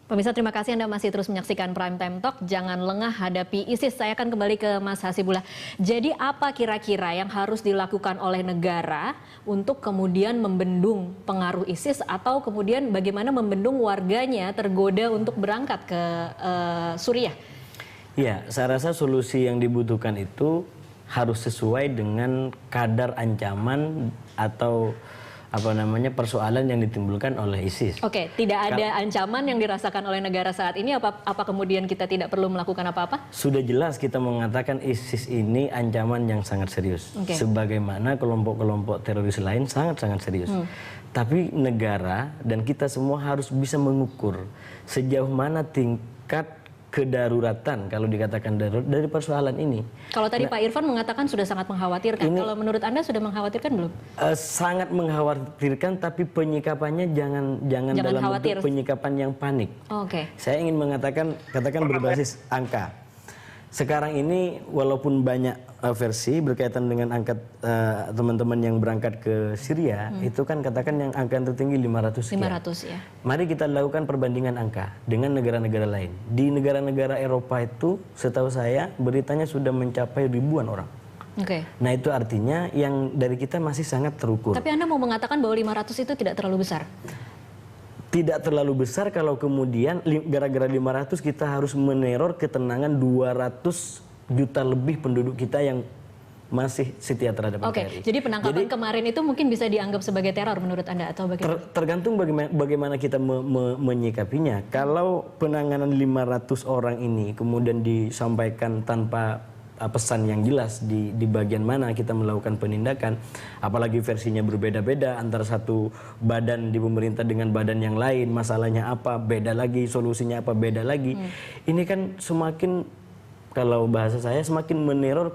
Pemirsa, terima kasih Anda masih terus menyaksikan Prime Time Talk. Jangan lengah hadapi ISIS. Saya akan kembali ke Mas Hasibullah. Jadi apa kira-kira yang harus dilakukan oleh negara untuk kemudian membendung pengaruh ISIS, atau kemudian bagaimana membendung warganya tergoda untuk berangkat ke Suriah? Ya, saya rasa solusi yang dibutuhkan itu harus sesuai dengan kadar ancaman atau persoalan yang ditimbulkan oleh ISIS. Oke, tidak ada ancaman yang dirasakan oleh negara saat ini, apa kemudian kita tidak perlu melakukan apa-apa? Sudah jelas kita mengatakan ISIS ini ancaman yang sangat serius. Sebagaimana kelompok-kelompok teroris lain sangat-sangat serius. Tapi negara dan kita semua harus bisa mengukur sejauh mana tingkat kedaruratan, kalau dikatakan darurat, dari persoalan ini. Kalau tadi Pak Irfan mengatakan sudah sangat mengkhawatirkan, kalau menurut Anda sudah mengkhawatirkan belum? Sangat mengkhawatirkan, tapi penyikapannya jangan dalam bentuk penyikapan yang panik. Saya ingin katakan berbasis angka. Sekarang ini walaupun banyak versi berkaitan dengan angka teman-teman yang berangkat ke Syria, itu kan katakan yang angka tertinggi 500 sekian. 500 ya. Mari kita lakukan perbandingan angka dengan negara-negara lain. Di negara-negara Eropa itu setahu saya beritanya sudah mencapai ribuan orang. Nah itu artinya yang dari kita masih sangat terukur. Tapi Anda mau mengatakan bahwa 500 itu tidak terlalu besar? Tidak terlalu besar kalau kemudian gara-gara 500 kita harus meneror ketenangan 200 juta lebih penduduk kita yang masih setia terhadap NKRI. Jadi penangkapan kemarin itu mungkin bisa dianggap sebagai teror menurut Anda atau bagaimana? Tergantung bagaimana kita menyikapinya. Kalau penanganan 500 orang ini kemudian disampaikan tanpa pesan yang jelas di bagian mana kita melakukan penindakan, apalagi versinya berbeda-beda antara satu badan di pemerintah dengan badan yang lain, masalahnya apa beda lagi, solusinya apa beda lagi. Ini kan semakin, kalau bahasa saya, semakin meneror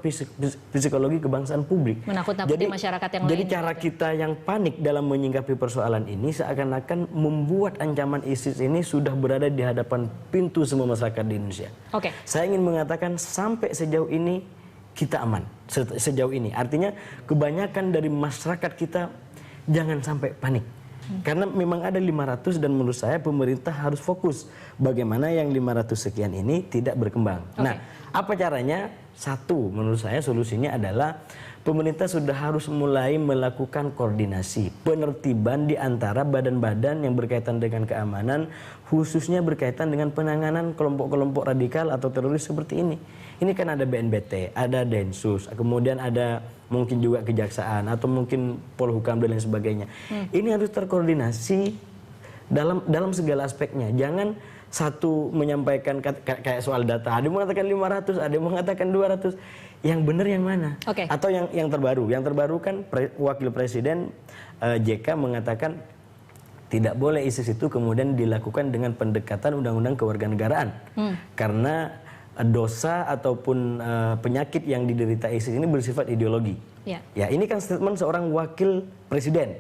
psikologi kebangsaan publik. Menakut-nakuti masyarakat yang lain. Jadi cara kita yang panik dalam menyingkapi persoalan ini seakan-akan membuat ancaman ISIS ini sudah berada di hadapan pintu semua masyarakat di Indonesia. Saya ingin mengatakan sampai sejauh ini kita aman. Sejauh ini. Artinya kebanyakan dari masyarakat kita jangan sampai panik. Karena memang ada 500 dan menurut saya pemerintah harus fokus bagaimana yang 500 sekian ini tidak berkembang. Nah, apa caranya? Satu, menurut saya solusinya adalah pemerintah sudah harus mulai melakukan koordinasi, penertiban di antara badan-badan yang berkaitan dengan keamanan, khususnya berkaitan dengan penanganan kelompok-kelompok radikal atau teroris seperti ini. Ini kan ada BNPT, ada Densus, kemudian ada mungkin juga kejaksaan atau mungkin Polhukam dan lain sebagainya. Ini harus terkoordinasi dalam segala aspeknya. Jangan satu menyampaikan kayak soal data, ada yang mengatakan 500, ada yang mengatakan 200. Yang benar yang mana? Atau yang terbaru. Yang terbaru kan Wakil Presiden JK mengatakan tidak boleh ISIS itu kemudian dilakukan dengan pendekatan undang-undang kewarganegaraan. Karena dosa ataupun penyakit yang diderita ISIS ini bersifat ideologi. Ya, ini kan statement seorang wakil presiden.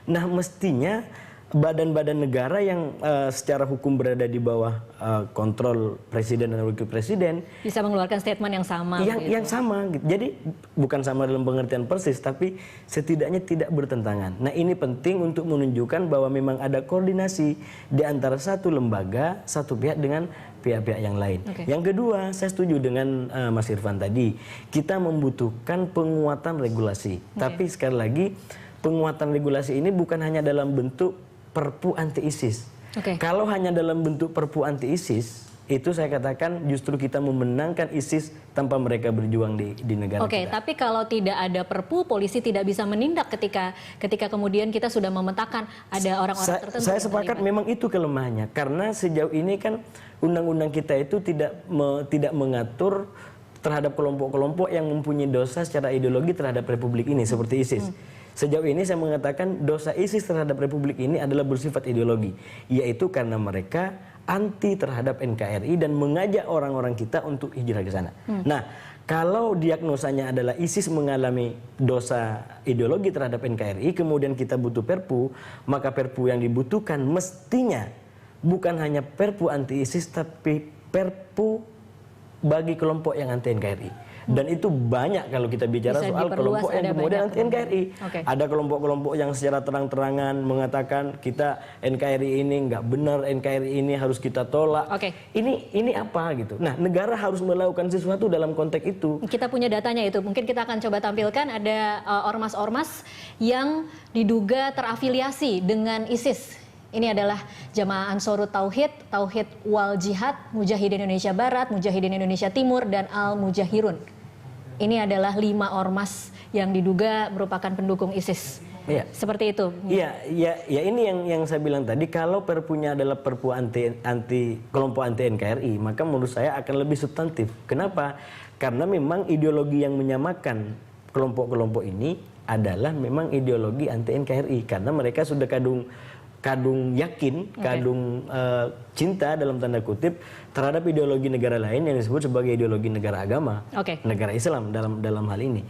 Nah, mestinya badan-badan negara yang secara hukum berada di bawah kontrol presiden dan wakil presiden bisa mengeluarkan statement yang sama. Yang sama. Jadi bukan sama dalam pengertian persis, tapi setidaknya tidak bertentangan. Nah, ini penting untuk menunjukkan bahwa memang ada koordinasi di antara satu lembaga, satu pihak dengan pihak-pihak yang lain. Yang kedua, saya setuju dengan Mas Irfan tadi. Kita membutuhkan penguatan regulasi. Tapi sekali lagi, penguatan regulasi ini bukan hanya dalam bentuk Perpu anti-ISIS. Kalau hanya dalam bentuk Perpu anti-ISIS, itu saya katakan justru kita memenangkan ISIS tanpa mereka berjuang di negara kita. Tapi kalau tidak ada Perpu, polisi tidak bisa menindak ketika kemudian kita sudah memetakan ada orang-orang tertentu. Saya sepakat memang itu kelemahannya. Karena sejauh ini kan undang-undang kita itu tidak mengatur terhadap kelompok-kelompok yang mempunyai dosa secara ideologi terhadap Republik ini seperti ISIS. Sejauh ini saya mengatakan dosa ISIS terhadap Republik ini adalah bersifat ideologi, yaitu karena mereka anti terhadap NKRI dan mengajak orang-orang kita untuk hijrah ke sana. Nah, kalau diagnosanya adalah ISIS mengalami dosa ideologi terhadap NKRI, kemudian kita butuh Perpu, maka Perpu yang dibutuhkan mestinya bukan hanya Perpu anti ISIS, tapi Perpu bagi kelompok yang anti NKRI. Dan itu banyak kalau kita bicara soal kelompok yang kemudian anti NKRI. Ada kelompok-kelompok yang secara terang-terangan mengatakan kita NKRI ini nggak benar, NKRI ini harus kita tolak. Ini apa gitu. Nah, negara harus melakukan sesuatu dalam konteks itu. Kita punya datanya itu. Mungkin kita akan coba tampilkan ada ormas-ormas yang diduga terafiliasi dengan ISIS. Ini adalah Jamaah Ansarut Tauhid, Tauhid Wal Jihad, Mujahidin Indonesia Barat, Mujahidin Indonesia Timur, dan Al Mujahirun. Ini adalah 5 ormas yang diduga merupakan pendukung ISIS. Iya. Seperti itu. Iya, ini yang saya bilang tadi, kalau perpunya adalah perpu kelompok anti NKRI, maka menurut saya akan lebih substantif. Kenapa? Karena memang ideologi yang menyamakan kelompok-kelompok ini adalah memang ideologi anti NKRI, karena mereka sudah kadung yakin, cinta dalam tanda kutip terhadap ideologi negara lain yang disebut sebagai ideologi negara agama, negara Islam dalam hal ini.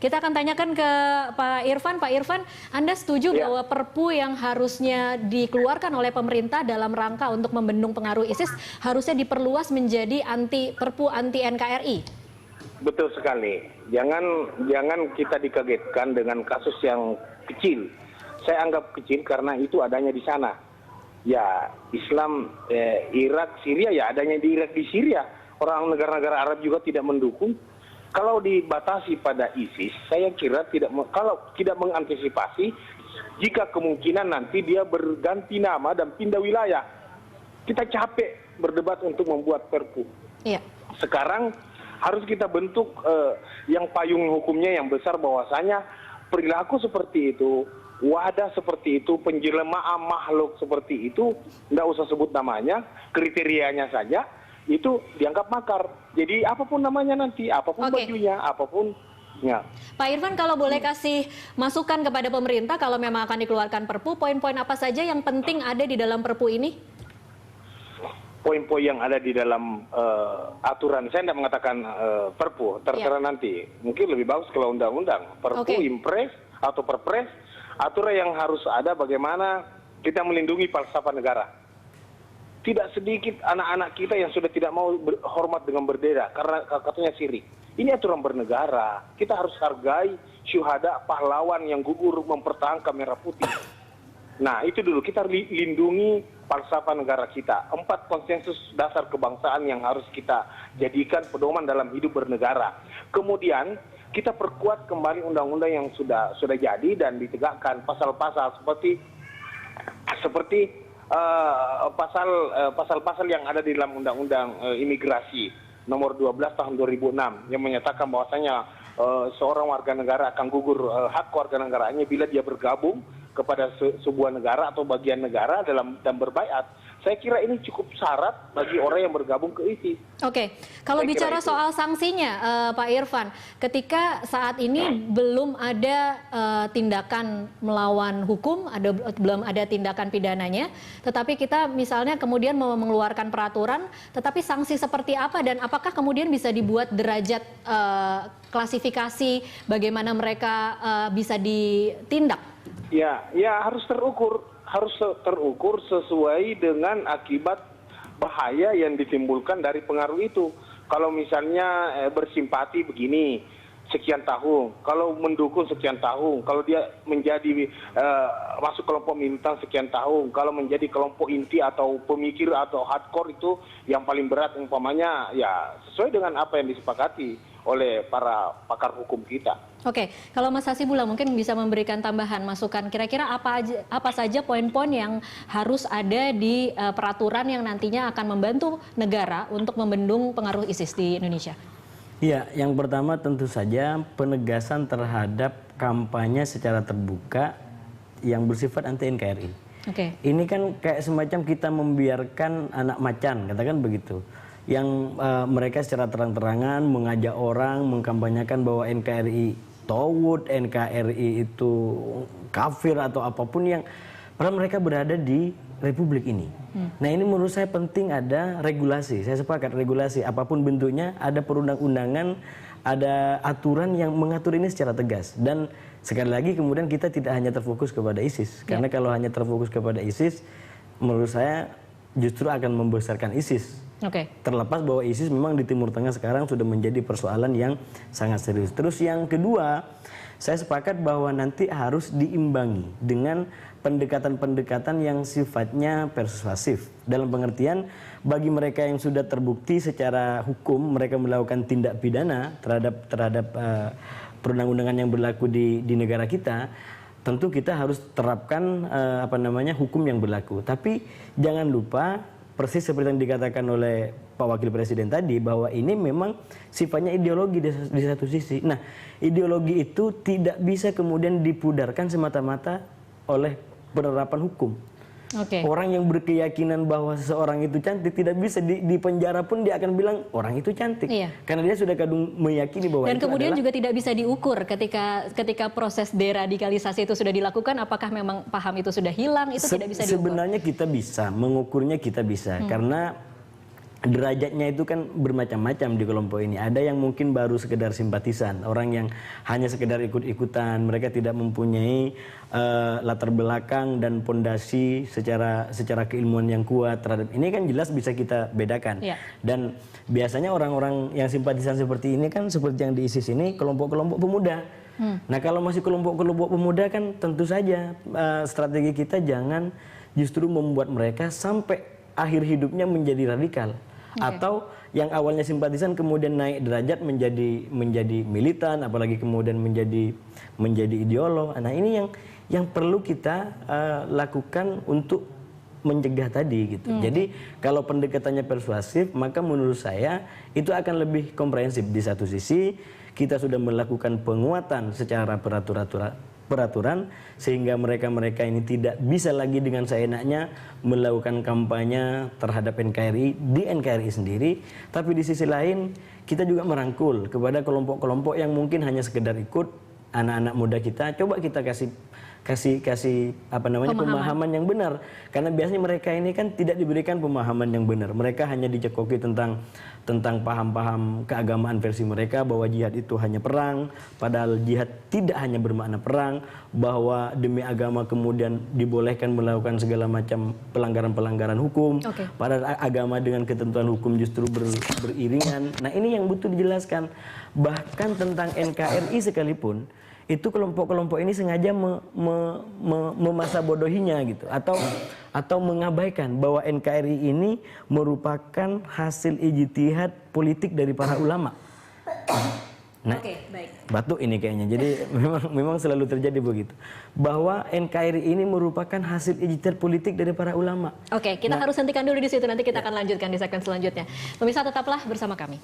Kita akan tanyakan ke Pak Irfan. Pak Irfan, Anda setuju bahwa perpu yang harusnya dikeluarkan oleh pemerintah dalam rangka untuk membendung pengaruh ISIS harusnya diperluas menjadi perpu anti NKRI? Betul sekali. Jangan kita dikagetkan dengan kasus yang kecil. Saya anggap kecil karena itu adanya di sana. Ya, Islam, Irak, Syria, ya adanya di Irak, di Syria. Orang negara-negara Arab juga tidak mendukung. Kalau dibatasi pada ISIS, saya kira kalau tidak mengantisipasi, jika kemungkinan nanti dia berganti nama dan pindah wilayah. Kita capek berdebat untuk membuat perpu. Sekarang harus kita bentuk yang payung hukumnya yang besar, bahwasanya perilaku seperti itu, wadah seperti itu, penjelmaan makhluk seperti itu, tidak usah sebut namanya, kriterianya saja, itu dianggap makar. Jadi apapun namanya nanti, apapun bajunya, apapun. Pak Irfan, kalau boleh kasih masukan kepada pemerintah, kalau memang akan dikeluarkan perpu, poin-poin apa saja yang penting ada di dalam perpu ini? Poin-poin yang ada di dalam aturan, saya tidak mengatakan perpu, terserah nanti. Mungkin lebih bagus kalau undang-undang, perpu, impres, atau perpres, aturan yang harus ada bagaimana kita melindungi falsafah negara. Tidak sedikit anak-anak kita yang sudah tidak mau hormat dengan berbeda karena katanya sirik. Ini aturan bernegara. Kita harus hargai syuhada, pahlawan yang gugur mempertahankan merah putih. Nah, itu dulu kita lindungi falsafah negara kita. 4 konsensus dasar kebangsaan yang harus kita jadikan pedoman dalam hidup bernegara. Kemudian kita perkuat kembali undang-undang yang sudah jadi dan ditegakkan pasal-pasal seperti pasal-pasal yang ada di dalam undang-undang imigrasi nomor 12 tahun 2006 yang menyatakan bahwasanya seorang warga negara akan gugur hak warga negaranya bila dia bergabung kepada sebuah negara atau bagian negara dan berbaiat. Saya kira ini cukup syarat bagi orang yang bergabung ke ISIS. Kalau bicara soal sanksinya, Pak Irfan, ketika saat ini belum ada tindakan melawan hukum, belum ada tindakan pidananya, tetapi kita misalnya kemudian mau mengeluarkan peraturan, tetapi sanksi seperti apa dan apakah kemudian bisa dibuat derajat klasifikasi bagaimana mereka bisa ditindak? Ya harus terukur sesuai dengan akibat bahaya yang ditimbulkan dari pengaruh itu. Kalau misalnya bersimpati begini sekian tahun, kalau mendukung sekian tahun, kalau dia menjadi masuk kelompok militan sekian tahun, kalau menjadi kelompok inti atau pemikir atau hardcore itu yang paling berat umpamanya, ya sesuai dengan apa yang disepakati oleh para pakar hukum kita. Kalau Mas Hasibullah mungkin bisa memberikan tambahan masukan, kira-kira apa saja poin-poin yang harus ada di peraturan yang nantinya akan membantu negara untuk membendung pengaruh ISIS di Indonesia? Iya, yang pertama tentu saja penegasan terhadap kampanye secara terbuka yang bersifat anti NKRI. Ini kan kayak semacam kita membiarkan anak macan, katakan begitu. Yang mereka secara terang-terangan mengajak orang mengkampanyekan bahwa NKRI tauhid, NKRI itu kafir atau apapun yang padahal mereka berada di republik ini. Nah, ini menurut saya penting ada regulasi. Saya sepakat regulasi apapun bentuknya, ada perundang-undangan, ada aturan yang mengatur ini secara tegas. Dan sekali lagi kemudian kita tidak hanya terfokus kepada ISIS, karena kalau hanya terfokus kepada ISIS menurut saya justru akan membesarkan ISIS. Terlepas bahwa ISIS memang di Timur Tengah sekarang sudah menjadi persoalan yang sangat serius. Terus yang kedua, saya sepakat bahwa nanti harus diimbangi dengan pendekatan-pendekatan yang sifatnya persuasif. Dalam pengertian, bagi mereka yang sudah terbukti secara hukum mereka melakukan tindak pidana terhadap perundang-undangan yang berlaku di negara kita, tentu kita harus terapkan hukum yang berlaku. Tapi jangan lupa, persis seperti yang dikatakan oleh Pak Wakil Presiden tadi, bahwa ini memang sifatnya ideologi di satu sisi. Nah, ideologi itu tidak bisa kemudian dipudarkan semata-mata oleh penerapan hukum. Orang yang berkeyakinan bahwa seseorang itu cantik tidak bisa di penjara pun dia akan bilang orang itu cantik, karena dia sudah kadung meyakini bahwa dan itu kemudian adalah... juga tidak bisa diukur ketika proses deradikalisasi itu sudah dilakukan, apakah memang paham itu sudah hilang, itu tidak bisa diukur. Sebenarnya kita bisa mengukurnya, kita bisa karena derajatnya itu kan bermacam-macam di kelompok ini. Ada yang mungkin baru sekedar simpatisan, orang yang hanya sekedar ikut-ikutan, mereka tidak mempunyai latar belakang dan pondasi secara keilmuan yang kuat terhadap ini, kan jelas bisa kita bedakan. Dan biasanya orang-orang yang simpatisan seperti ini kan seperti yang di ISIS ini kelompok-kelompok pemuda. Nah, kalau masih kelompok-kelompok pemuda kan tentu saja strategi kita jangan justru membuat mereka sampai akhir hidupnya menjadi radikal. Atau yang awalnya simpatisan kemudian naik derajat menjadi militan, apalagi kemudian menjadi ideolog. Nah, ini yang perlu kita lakukan untuk mencegah tadi gitu. Jadi kalau pendekatannya persuasif, maka menurut saya itu akan lebih komprehensif. Di satu sisi kita sudah melakukan penguatan secara peraturan sehingga mereka-mereka ini tidak bisa lagi dengan seenaknya melakukan kampanye terhadap NKRI di NKRI sendiri, tapi di sisi lain kita juga merangkul kepada kelompok-kelompok yang mungkin hanya sekedar ikut, anak-anak muda kita, coba kita kasih pemahaman yang benar, karena biasanya mereka ini kan tidak diberikan pemahaman yang benar. Mereka hanya dicekoki tentang paham-paham keagamaan versi mereka, bahwa jihad itu hanya perang, padahal jihad tidak hanya bermakna perang, bahwa demi agama kemudian dibolehkan melakukan segala macam pelanggaran-pelanggaran hukum, padahal agama dengan ketentuan hukum justru beriringan. Nah, ini yang butuh dijelaskan. Bahkan tentang NKRI sekalipun, itu kelompok-kelompok ini sengaja memasa bodohinya gitu, atau mengabaikan bahwa NKRI ini merupakan hasil ijtihad politik dari para ulama. Nah, batuk ini kayaknya. Jadi memang selalu terjadi begitu, bahwa NKRI ini merupakan hasil ijtihad politik dari para ulama. Kita harus hentikan dulu di situ, nanti kita akan lanjutkan di segmen selanjutnya. Pemirsa, tetaplah bersama kami.